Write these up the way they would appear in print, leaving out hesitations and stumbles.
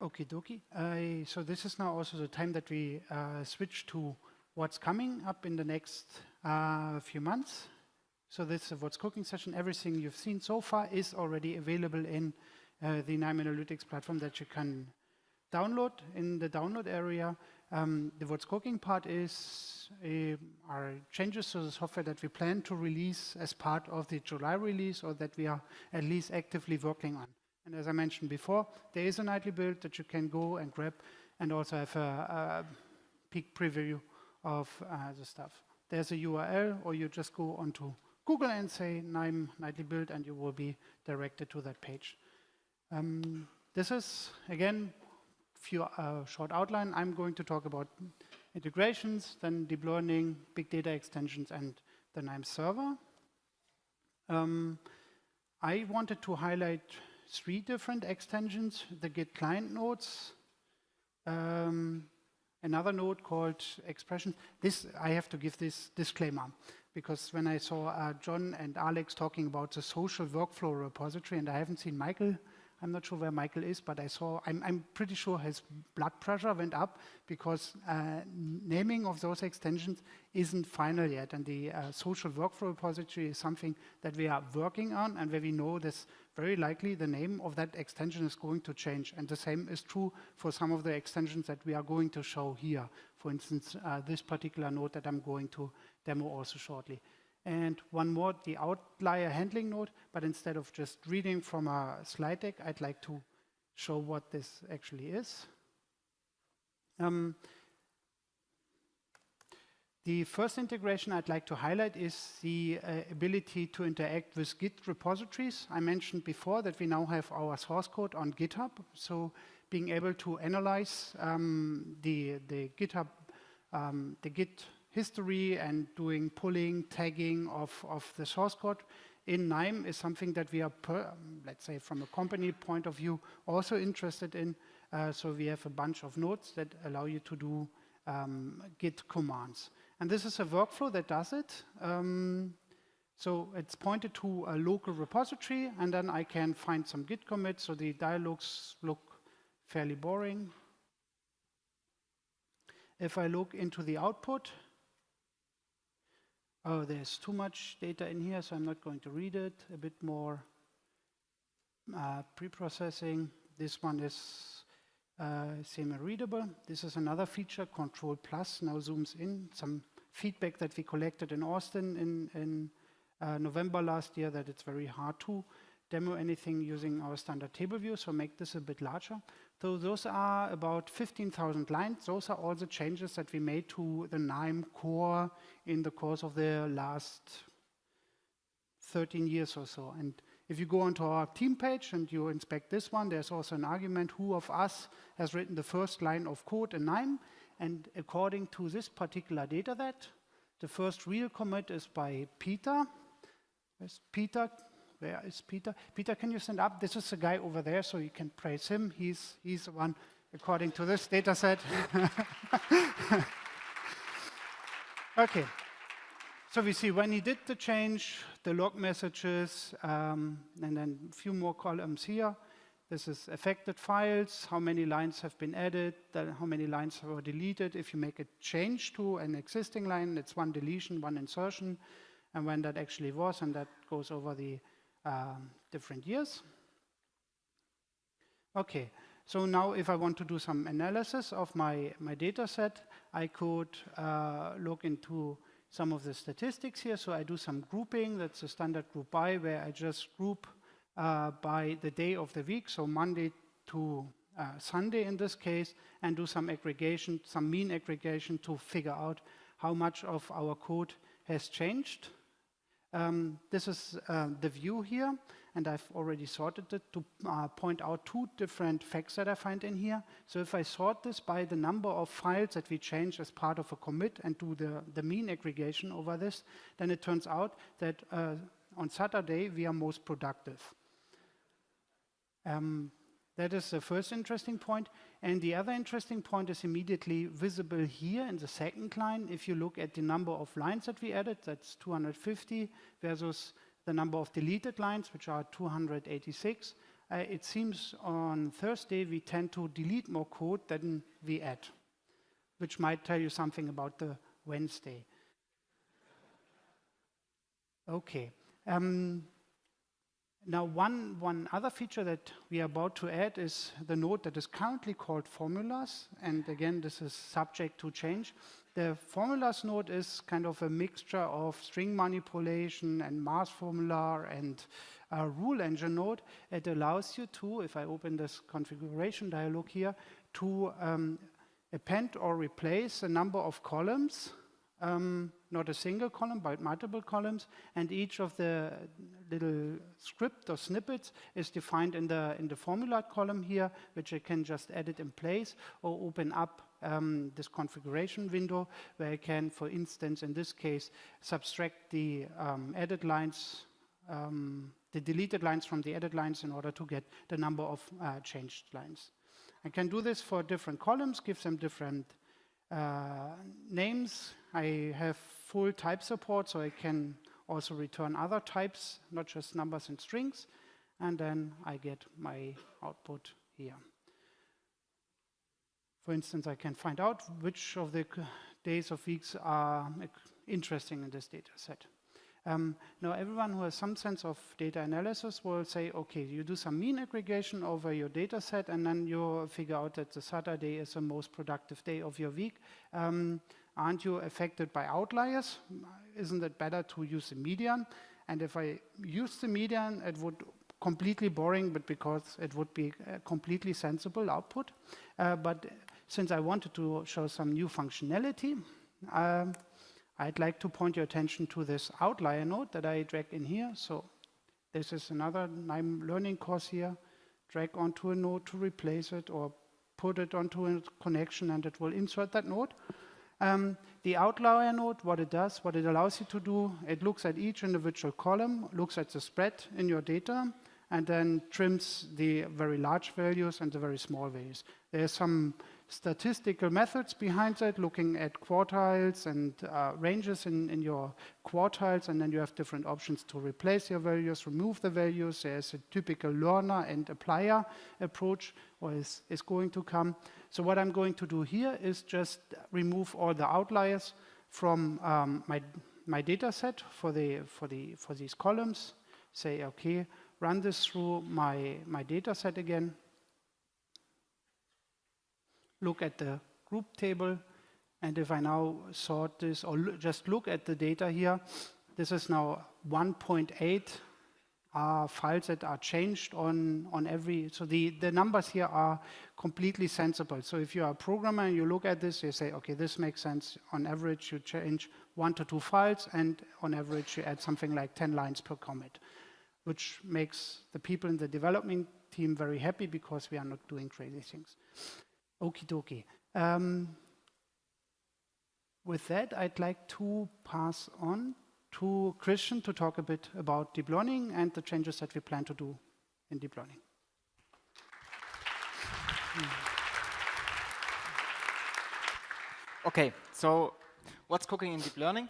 Okie dokie. So this is now also the time that we switch to what's coming up in the next few months. So this is what's cooking session. Everything you've seen so far is already available in the KNIME Analytics platform that you can download in the download area. The what's cooking part is are changes to the software that we plan to release as part of the July release, or that we are at least actively working on. And as I mentioned before, there is a nightly build that you can go and grab, and also have a peek preview of the stuff. There's a URL, or you just go onto Google and say KNIME nightly build, and you will be directed to that page. This is, again, few short outline. I'm going to talk about integrations, then deep learning, big data extensions, and the KNIME server. I wanted to highlight 3 different extensions: the Git Client Nodes, another node called expressions. This, I have to give this disclaimer, because when I saw John and Alex talking about the social workflow repository, and I haven't seen Michael, I'm not sure where Michael is, but I saw, I'm pretty sure his blood pressure went up, because naming of those extensions isn't final yet. And the social workflow repository is something that we are working on, and where we know this very likely the name of that extension is going to change. And the same is true for some of the extensions that we are going to show here. For instance, this particular node that I'm going to demo also shortly. And one more, the Outlier Handling node, but instead of just reading from a slide deck, I'd like to show what this actually is. The first integration I'd like to highlight is the ability to interact with Git repositories. I mentioned before that we now have our source code on GitHub, so being able to analyze the GitHub, the Git history, and doing pulling, tagging of the source code in KNIME is something that we are, let's say, from a company point of view, also interested in. So we have a bunch of nodes that allow you to do Git commands. And this is a workflow that does it. So it's pointed to a local repository, and then I can find some Git commits. So the dialogues look fairly boring. If I look into the output, oh, there's too much data in here, so I'm not going to read it. A bit more pre-processing. This one is semi-readable. This is another feature, Control Plus now zooms in. Some feedback that we collected in Austin in November last year, that it's very hard to demo anything using our standard table view, so make this a bit larger. So those are about 15,000 lines. Those are all the changes that we made to the KNIME core in the course of the last 13 years or so. And if you go onto our team page and you inspect this one, there's also an argument, who of us has written the first line of code in KNIME. And according to this particular data set, the first real commit is by Peter. Where's Peter? Where is Peter? Peter, can you stand up? This is the guy over there, so you can praise him. He's the one, according to this data set. Okay. So we see when he did the change, the log messages, and then a few more columns here. This is affected files, how many lines have been added, how many lines were deleted. If you make a change to an existing line, it's 1 deletion, 1 insertion, and when that actually was, and that goes over the different years. Okay, so now if I want to do some analysis of my data set, I could look into some of the statistics here. So I do some grouping. That's a standard group by, where I just group by the day of the week, so Monday to Sunday in this case, and do some aggregation, some mean aggregation to figure out how much of our code has changed. This is the view here, and I've already sorted it to point out 2 different facts that I find in here. So if I sort this by the number of files that we change as part of a commit and do the mean aggregation over this, then it turns out that on Saturday we are most productive. That is the first interesting point. And the other interesting point is immediately visible here in the second line. If you look at the number of lines that we added, that's 250, versus the number of deleted lines, which are 286. it seems on Thursday we tend to delete more code than we add, which might tell you something about the Wednesday. Okay. Now, one other feature that we are about to add is the node that is currently called formulas. And again, this is subject to change. The formulas node is kind of a mixture of string manipulation and math formula and a rule engine node. It allows you to, if I open this configuration dialog here, to append or replace a number of columns. Not a single column, but multiple columns, and each of the little script or snippets is defined in the formula column here, which I can just edit in place or open up this configuration window where I can, for instance, in this case, subtract the added lines, the deleted lines from the added lines in order to get the number of changed lines. I can do this for different columns, give them different names. I have full type support, so I can also return other types, not just numbers and strings, and then I get my output here. For instance, I can find out which of the days of weeks are interesting in this data set. Now, everyone who has some sense of data analysis will say, okay, you do some mean aggregation over your data set, and then you figure out that the Saturday is the most productive day of your week. Aren't you affected by outliers? Isn't it better to use the median? And if I use the median, it would completely boring, but because it would be a completely sensible output. But since I wanted to show some new functionality, I'd like to point your attention to this outlier node that I dragged in here. So this is another KNIME learning course here. Drag onto a node to replace it, or put it onto a connection and it will insert that node. The outlier node, what it does, what it allows you to do, it looks at each individual column, looks at the spread in your data, and then trims the very large values and the very small values. There's some statistical methods behind that, looking at quartiles and ranges in your quartiles, and then you have different options to replace your values, remove the values. There's a typical learner and applier approach, or is going to come. So what I'm going to do here is just remove all the outliers from my data set for these columns. Say, okay, run this through my data set again. Look at the group table, and if I now sort this, or just look at the data here, this is now 1.8 files that are changed on every, so the numbers here are completely sensible. So if you are a programmer and you look at this, you say, okay, this makes sense. On average, you change 1 to 2 files, and on average, you add something like 10 lines per commit, which makes the people in the development team very happy because we are not doing crazy things. Okie dokie. With that, I'd like to pass on to Christian to talk a bit about deep learning and the changes that we plan to do in deep learning. Okay, so what's cooking in deep learning?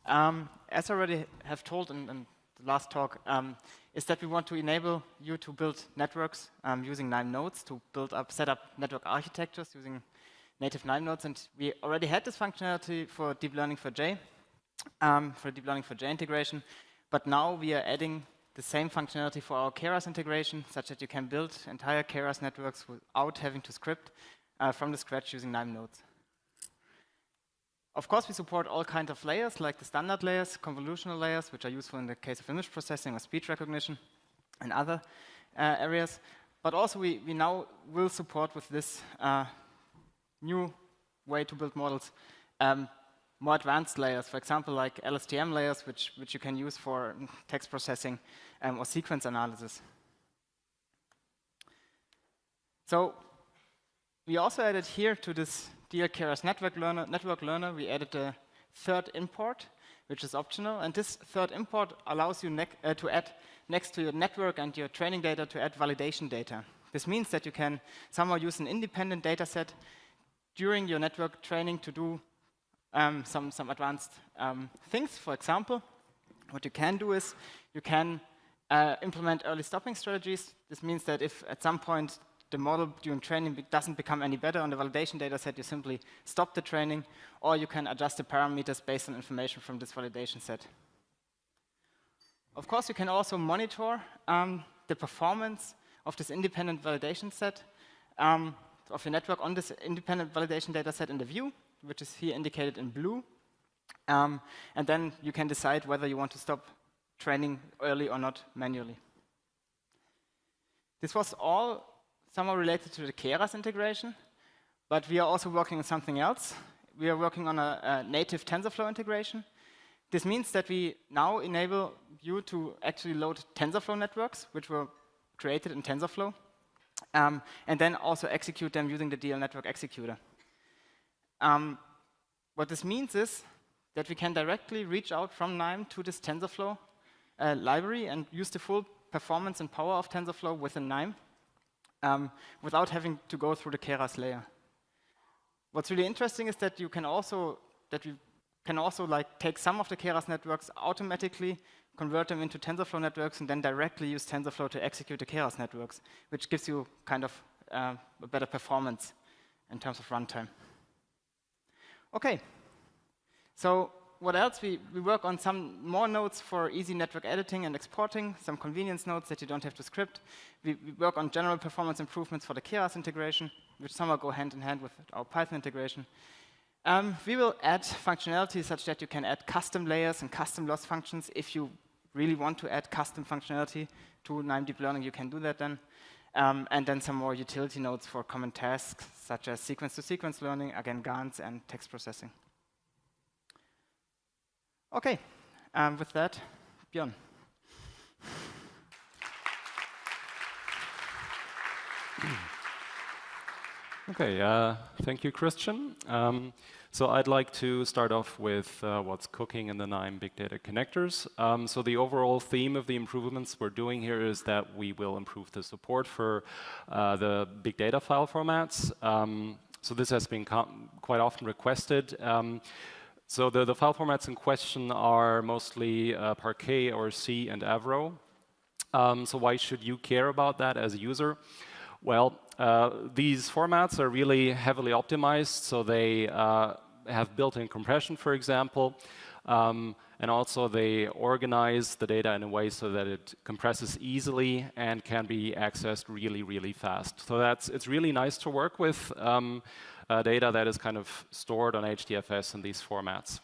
As I already have told in the last talk, is that we want to enable you to build networks using KNIME nodes, to set up network architectures using native KNIME nodes. And we already had this functionality for deep learning for J, integration. But now we are adding the same functionality for our Keras integration, such that you can build entire Keras networks without having to script from the scratch using KNIME nodes. Of course, we support all kinds of layers, like the standard layers, convolutional layers, which are useful in the case of image processing or speech recognition and other areas. But also, we now will support with this new way to build models more advanced layers, for example, like LSTM layers, which you can use for text processing or sequence analysis. So we also added here to this dear Keras network learner, we added a third import, which is optional. And this third import allows you to add, next to your network and your training data, to add validation data. This means that you can somehow use an independent data set during your network training to do some advanced things. For example, what you can do is you can implement early stopping strategies. This means that if at some point the model during training doesn't become any better on the validation data set, you simply stop the training, or you can adjust the parameters based on information from this validation set. Of course, you can also monitor the performance of this independent validation set of your network on this independent validation data set in the view, which is here indicated in blue. And then you can decide whether you want to stop training early or not manually. This was all somehow related to the Keras integration, but we are also working on something else. We are working on a native TensorFlow integration. This means that we now enable you to actually load TensorFlow networks, which were created in TensorFlow, and then also execute them using the DL network executor. What this means is that we can directly reach out from KNIME to this TensorFlow library and use the full performance and power of TensorFlow within KNIME without having to go through the Keras layer. What's really interesting is that you can also like take some of the Keras networks automatically, convert them into TensorFlow networks, and then directly use TensorFlow to execute the Keras networks, which gives you kind of a better performance in terms of runtime. Okay, so what else? We work on some more nodes for easy network editing and exporting, some convenience nodes that you don't have to script. We work on general performance improvements for the Keras integration, which somehow go hand in hand with our Python integration. We will add functionality such that you can add custom layers and custom loss functions. If you really want to add custom functionality to KNIME Deep Learning, you can do that then. And then some more utility nodes for common tasks, such as sequence-to-sequence learning, again, GANs, and text processing. Okay, with that, Björn. Okay, thank you, Christian. So I'd like to start off with what's cooking in the KNIME Big Data Connectors. So the overall theme of the improvements we're doing here is that we will improve the support for the big data file formats. So this has been quite often requested. So the file formats in question are mostly Parquet, ORC, and Avro. So why should you care about that as a user? Well, these formats are really heavily optimized, so they have built-in compression, for example, and also they organize the data in a way so that it compresses easily and can be accessed really, really fast. So it's really nice to work with data that is kind of stored on HDFS in these formats.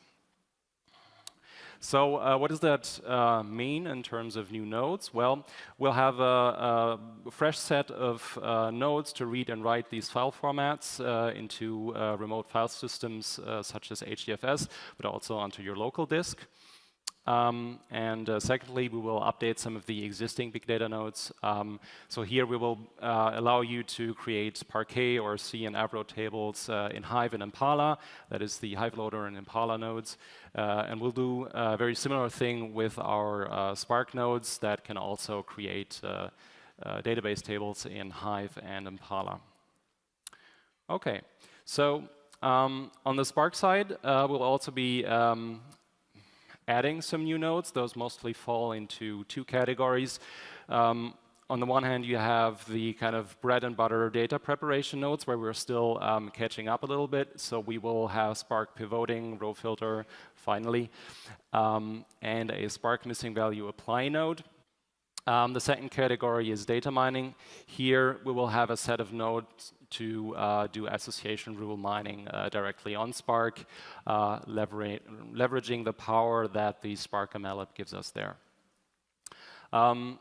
So what does that mean in terms of new nodes? Well, we'll have a fresh set of nodes to read and write these file formats into remote file systems such as HDFS, but also onto your local disk. Secondly, we will update some of the existing big data nodes. So here we will allow you to create Parquet or C and Avro tables in Hive and Impala. That is the Hive Loader and Impala nodes. And we'll do a very similar thing with our Spark nodes that can also create database tables in Hive and Impala. Okay, so on the Spark side, we'll also be adding some new nodes. Those mostly fall into two categories. On the one hand, you have the kind of bread and butter data preparation nodes where we're still catching up a little bit. So we will have Spark pivoting, row filter, finally, and a Spark missing value apply node. The second category is data mining. Here we will have a set of nodes to do association rule mining directly on Spark, leveraging the power that the Spark MLlib gives us there. A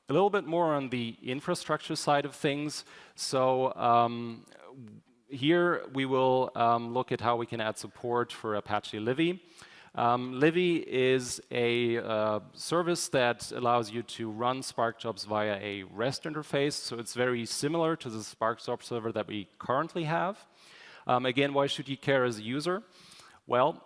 little bit more on the infrastructure side of things. So here we will look at how we can add support for Apache Livy. Livy is a service that allows you to run Spark jobs via a REST interface. So it's very similar to the Spark job server that we currently have. Again, why should you care as a user? Well,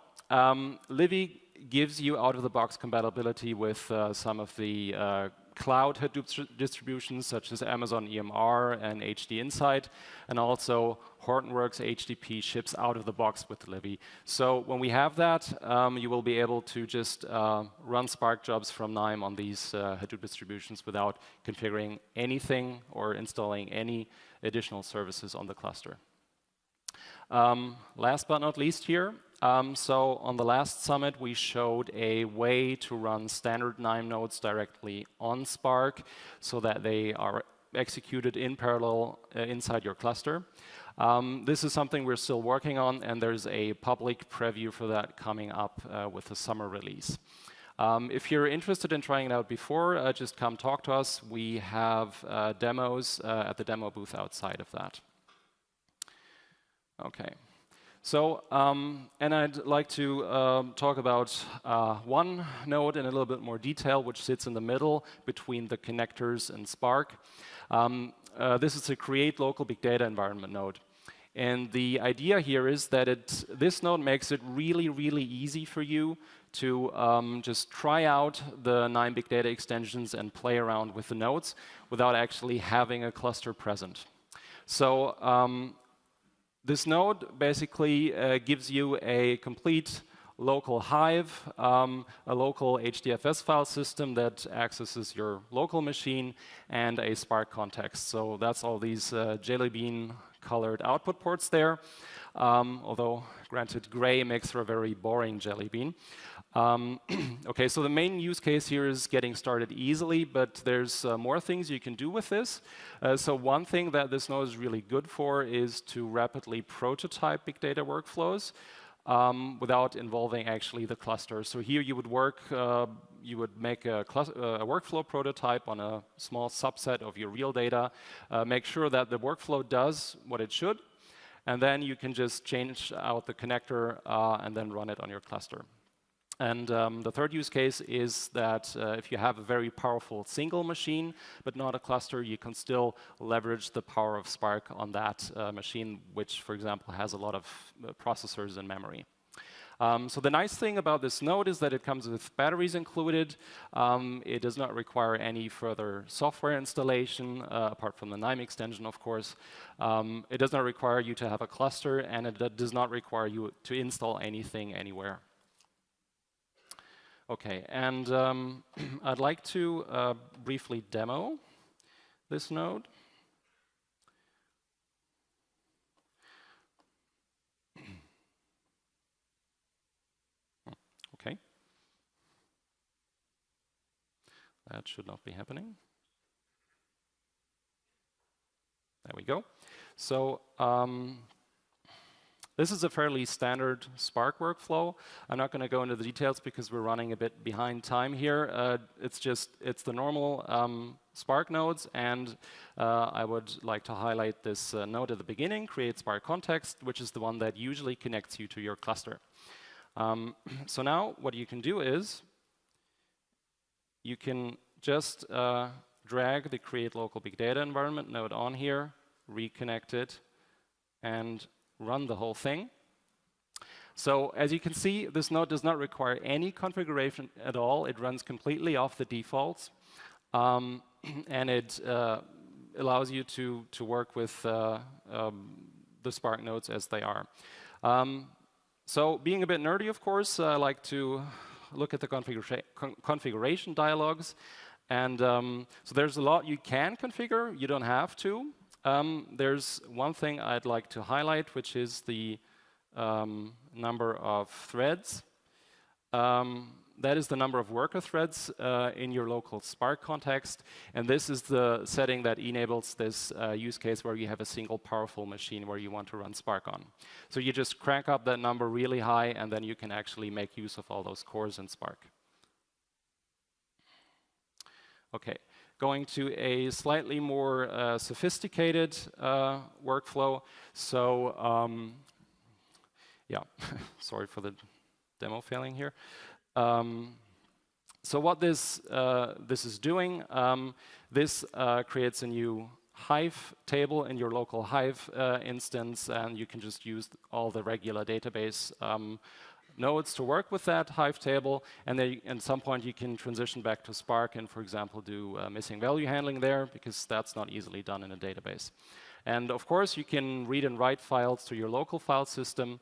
Livy gives you out-of-the-box compatibility with some of the cloud Hadoop distributions such as Amazon EMR and HD Insight, and also Hortonworks HDP ships out of the box with Libby. So when we have that, you will be able to just run Spark jobs from KNIME on these Hadoop distributions without configuring anything or installing any additional services on the cluster. Last but not least here, so on the last summit, we showed a way to run standard KNIME nodes directly on Spark so that they are executed in parallel inside your cluster. This is something we're still working on, and there's a public preview for that coming up with the summer release. If you're interested in trying it out before, just come talk to us. We have demos at the demo booth outside of that. Okay. So, and I'd like to talk about one node in a little bit more detail, which sits in the middle between the connectors and Spark. This is a create local big data environment node. And the idea here is that this node makes it really, really easy for you to just try out the KNIME big data extensions and play around with the nodes without actually having a cluster present. So, this node basically gives you a complete local hive, a local HDFS file system that accesses your local machine, and a Spark context. So that's all these jelly bean colored output ports there, although granted gray makes for a very boring jelly bean. Okay, so the main use case here is getting started easily, but there's more things you can do with this. So one thing that this node is really good for is to rapidly prototype big data workflows without involving actually the cluster. So here you would make a workflow prototype on a small subset of your real data, make sure that the workflow does what it should, and then you can just change out the connector and then run it on your cluster. And the third use case is that if you have a very powerful single machine, but not a cluster, you can still leverage the power of Spark on that machine, which, for example, has a lot of processors and memory. So the nice thing about this node is that it comes with batteries included. It does not require any further software installation, apart from the KNIME extension, of course. It does not require you to have a cluster, and it does not require you to install anything anywhere. Okay, and I'd like to briefly demo this node. Okay. That should not be happening. There we go. So, this is a fairly standard Spark workflow. I'm not going to go into the details because we're running a bit behind time here. It's the normal Spark nodes, and I would like to highlight this node at the beginning, create Spark context, which is the one that usually connects you to your cluster. So now what you can do is you can just drag the create local big data environment node on here, reconnect it, and run the whole thing. So as you can see, this node does not require any configuration at all. It runs completely off the defaults, and it allows you to work with the Spark nodes as they are. So being a bit nerdy, of course, I like to look at the configuration dialogues. And so there's a lot you can configure. You don't have to. There's one thing I'd like to highlight, which is the number of threads. That is the number of worker threads in your local Spark context. And this is the setting that enables this use case where you have a single powerful machine where you want to run Spark on. So you just crank up that number really high, and then you can actually make use of all those cores in Spark. Okay. Going to a slightly more sophisticated workflow. So, yeah, sorry for the demo failing here. So what this is doing, this creates a new Hive table in your local Hive instance, and you can just use all the regular database nodes to work with that Hive table, and then at some point you can transition back to Spark and, for example, do missing value handling there, because that's not easily done in a database. And of course, you can read and write files to your local file system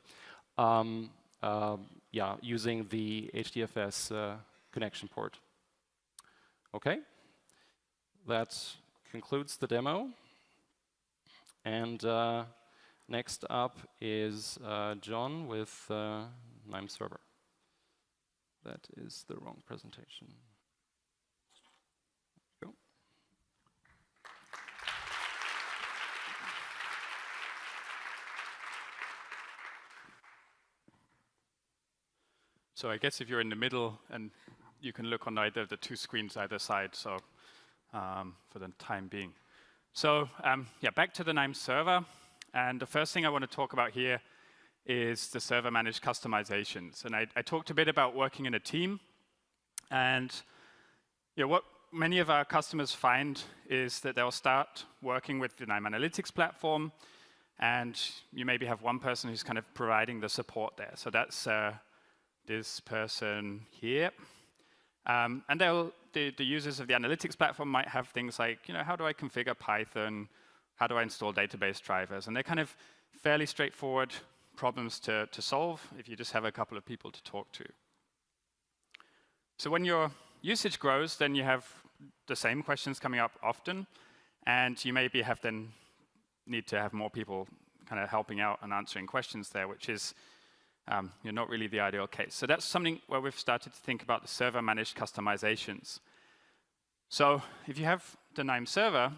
using the HDFS connection port. Okay, that concludes the demo. And next up is John with KNIME Server. That is the wrong presentation. Go. So I guess if you're in the middle, and you can look on either of the two screens either side, so for the time being. So back to the KNIME server. And the first thing I want to talk about here is the server-managed customizations. And I talked a bit about working in a team. And what many of our customers find is that they'll start working with the KNIME Analytics platform, and you maybe have one person who's kind of providing the support there. So that's this person here. And the users of the analytics platform might have things like, how do I configure Python? How do I install database drivers? And they're kind of fairly straightforward problems to solve if you just have a couple of people to talk to. So when your usage grows, then you have the same questions coming up often, and you maybe need to have more people kind of helping out and answering questions there, which is not really the ideal case. So that's something where we've started to think about the server-managed customizations. So if you have the KNIME server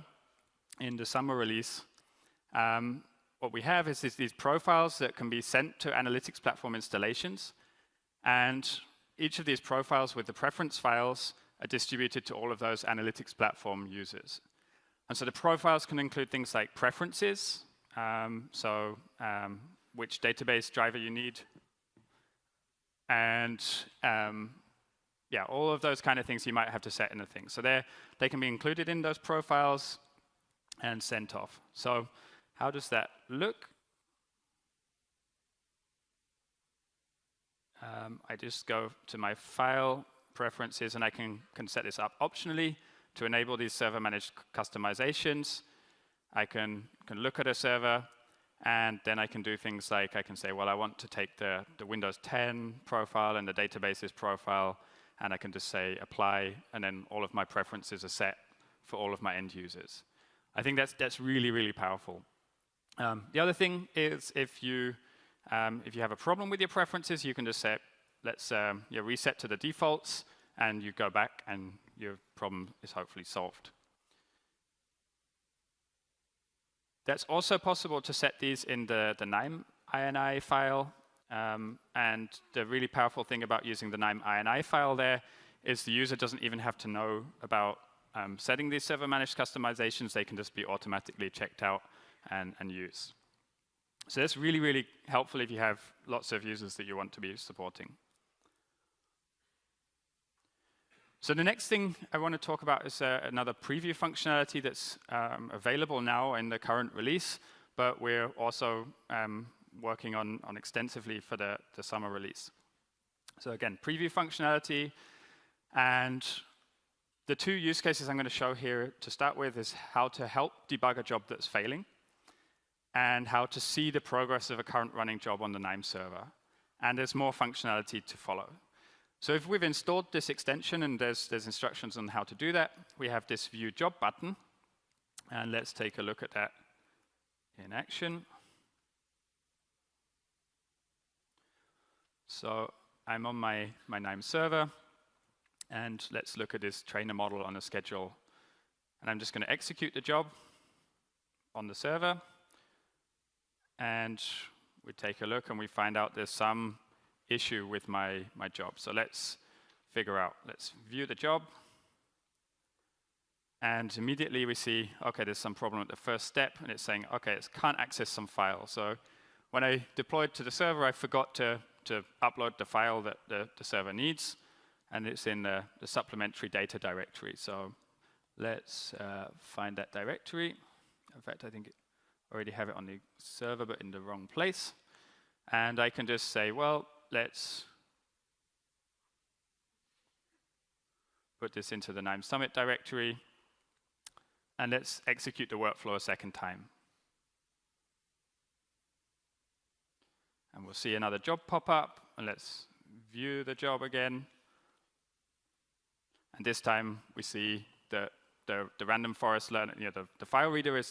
in the summer release, what we have is these profiles that can be sent to analytics platform installations. And each of these profiles with the preference files are distributed to all of those analytics platform users. And so the profiles can include things like preferences, which database driver you need, and all of those kind of things you might have to set in a thing. So they can be included in those profiles and sent off. So how does that look? I just go to my file preferences, and I can set this up optionally to enable these server-managed customizations. I can look at a server, and then I can do things like I can say, well, I want to take the Windows 10 profile and the databases profile, and I can just say apply, and then all of my preferences are set for all of my end users. I think that's really, really powerful. The other thing is if you have a problem with your preferences, you can just say, let's reset to the defaults, and you go back, and your problem is hopefully solved. That's also possible to set these in the KNIME INI file. And the really powerful thing about using the KNIME INI file there is the user doesn't even have to know about setting these server-managed customizations. They can just be automatically checked out and use. So that's really, really helpful if you have lots of users that you want to be supporting. So the next thing I want to talk about is another preview functionality that's available now in the current release, but we're also working on extensively for the summer release. So again, preview functionality, and the two use cases I'm going to show here to start with is how to help debug a job that's failing, and how to see the progress of a current running job on the KNIME server. And there's more functionality to follow. So if we've installed this extension and there's instructions on how to do that, we have this View Job button. And let's take a look at that in action. So I'm on my KNIME server, and let's look at this trainer model on a schedule. And I'm just going to execute the job on the server. And we take a look, and we find out there's some issue with my job. So let's view the job. And immediately we see, OK, there's some problem at the first step. And it's saying, OK, it can't access some file. So when I deployed to the server, I forgot to upload the file that the server needs. And it's in the supplementary data directory. So let's find that directory. In fact, I think I already have it on the server, but in the wrong place. And I can just say, well, let's put this into the KNIME Summit directory, and let's execute the workflow a second time. And we'll see another job pop up, and let's view the job again. And this time we see the random forest learner, the file reader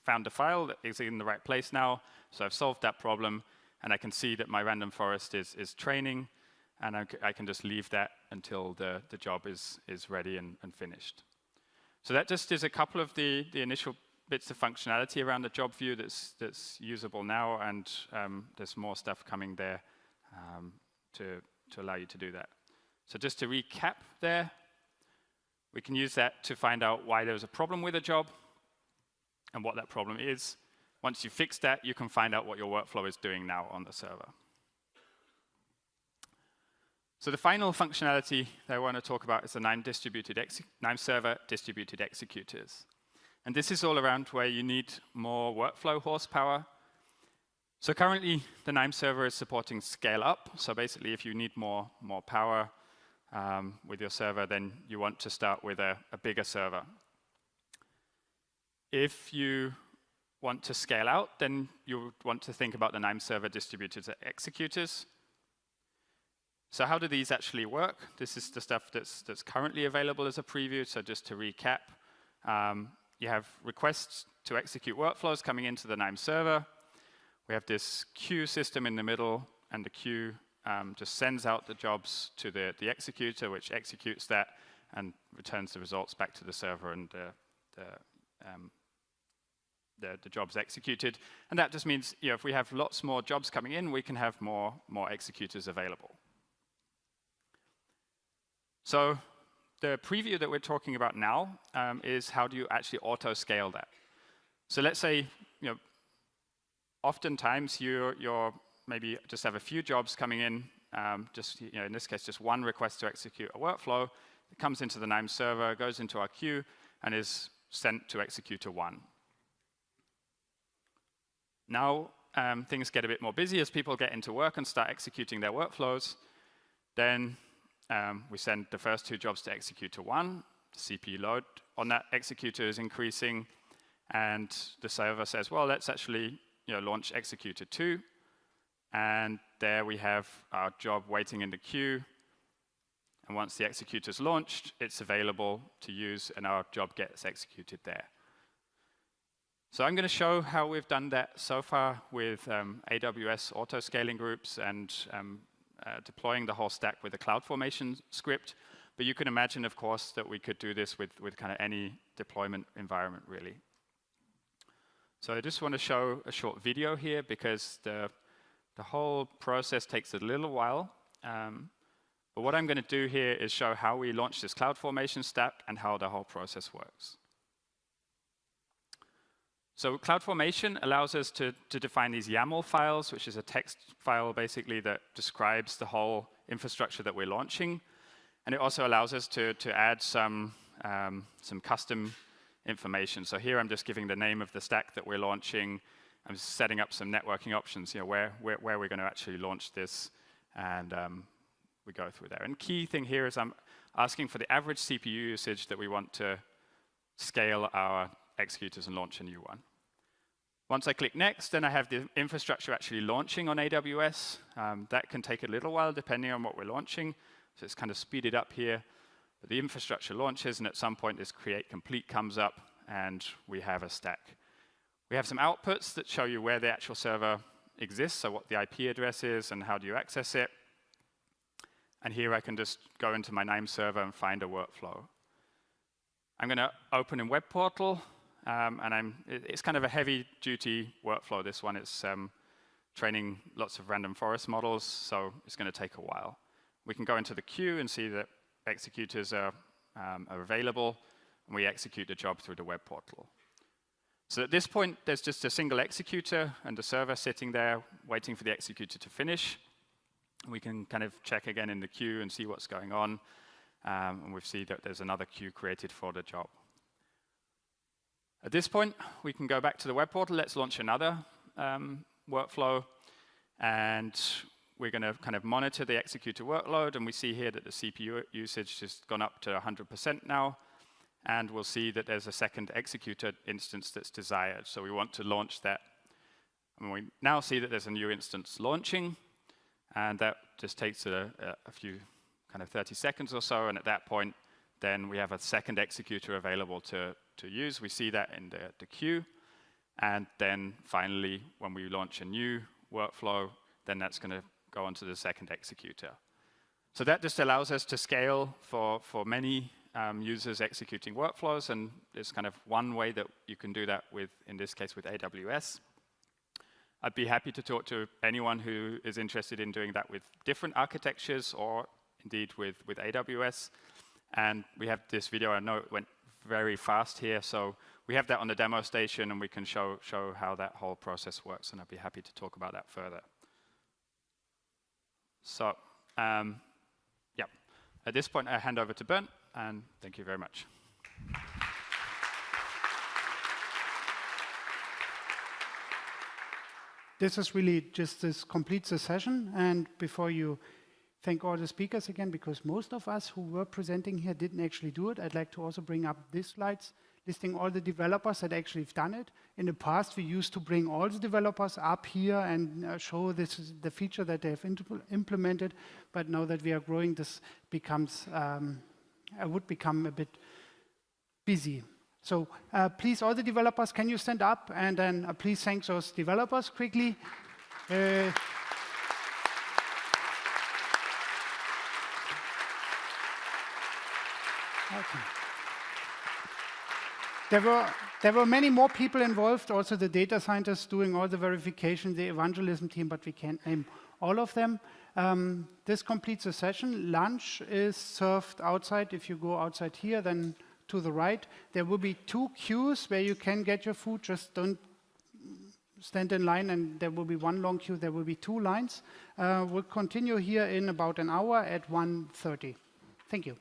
found the file that is in the right place now. So I've solved that problem, and I can see that my random forest is training, and I can just leave that until the job is ready and finished. So that just is a couple of the initial bits of functionality around the job view that's usable now, and there's more stuff coming there to allow you to do that. So just to recap there, we can use that to find out why there's a problem with a job and what that problem is. Once you fix that, you can find out what your workflow is doing now on the server. So the final functionality that I want to talk about is the KNIME Server distributed executors. And this is all around where you need more workflow horsepower. So currently, the KNIME Server is supporting scale up. So basically, if you need more power with your server, then you want to start with a bigger server. If you want to scale out, then you would want to think about the KNIME Server distributed executors. So how do these actually work? This is the stuff that's currently available as a preview. So just to recap, you have requests to execute workflows coming into the KNIME Server. We have this queue system in the middle, and the queue just sends out the jobs to the executor, which executes that and returns the results back to the server, and the job's executed. And that just means if we have lots more jobs coming in, we can have more executors available. So the preview that we're talking about now is how do you actually auto-scale that. So let's say, oftentimes you're maybe just have a few jobs coming in, in this case, just one request to execute a workflow. It comes into the KNIME Server, goes into our queue, and is sent to executor 1. Now things get a bit more busy as people get into work and start executing their workflows. Then we send the first 2 jobs to executor 1. The CPU load on that executor is increasing, and the server says, well, let's actually launch executor 2. And there we have our job waiting in the queue. And once the executor is launched, it's available to use, and our job gets executed there. So I'm going to show how we've done that so far with AWS auto-scaling groups and deploying the whole stack with a CloudFormation script. But you can imagine, of course, that we could do this with kind of any deployment environment, really. So I just want to show a short video here, because the whole process takes a little while. But what I'm going to do here is show how we launch this CloudFormation stack and how the whole process works. So CloudFormation allows us to define these YAML files, which is a text file basically that describes the whole infrastructure that we're launching. And it also allows us to add some custom information. So here I'm just giving the name of the stack that we're launching. I'm setting up some networking options, where we're going to actually launch this, and we go through there. And key thing here is I'm asking for the average CPU usage that we want to scale our executors and launch a new one. Once I click next, then I have the infrastructure actually launching on AWS. That can take a little while depending on what we're launching. So it's kind of speeded up here. But the infrastructure launches, and at some point this create complete comes up, and we have a stack. We have some outputs that show you where the actual server exists, so what the IP address is and how do you access it. And here I can just go into my KNIME server and find a workflow. I'm going to open in Web Portal, and it's kind of a heavy-duty workflow, this one. It's training lots of random forest models, so it's going to take a while. We can go into the queue and see that executors are available, and we execute the job through the Web Portal. So at this point, there's just a single executor and the server sitting there waiting for the executor to finish. We can kind of check again in the queue and see what's going on. And we see that there's another queue created for the job. At this point, we can go back to the Web Portal. Let's launch another workflow. And we're going to kind of monitor the executor workload, and we see here that the CPU usage has gone up to 100% now, and we'll see that there's a second executor instance that's desired. So we want to launch that. And we now see that there's a new instance launching, and that just takes a few, kind of 30 seconds or so, and at that point, then we have a second executor available to use. We see that in the queue, and then finally, when we launch a new workflow, then that's going to go onto the second executor. So that just allows us to scale for many users executing workflows, and there's kind of one way that you can do that with, in this case, with AWS. I'd be happy to talk to anyone who is interested in doing that with different architectures or indeed with AWS. And we have this video. I know it went very fast here, so we have that on the demo station, and we can show how that whole process works, and I'd be happy to talk about that further. So, yeah, at this point, I hand over to Bernd, and thank you very much. This is really just this completes the session, and before you thank all the speakers again, because most of us who were presenting here didn't actually do it. I'd like to also bring up these slides listing all the developers that actually have done it. In the past, we used to bring all the developers up here and show this is the feature that they have implemented. But now that we are growing, this becomes would become a bit busy. So please, all the developers, can you stand up and then please thank those developers quickly. Okay. There were many more people involved, also the data scientists doing all the verification, the evangelism team, but we can't name all of them. This completes the session. Lunch is served outside. If you go outside here, then to the right, there will be 2 queues where you can get your food. Just don't stand in line, and there will be 1 long queue. There will be 2 lines. We'll continue here in about an hour at 1:30. Thank you.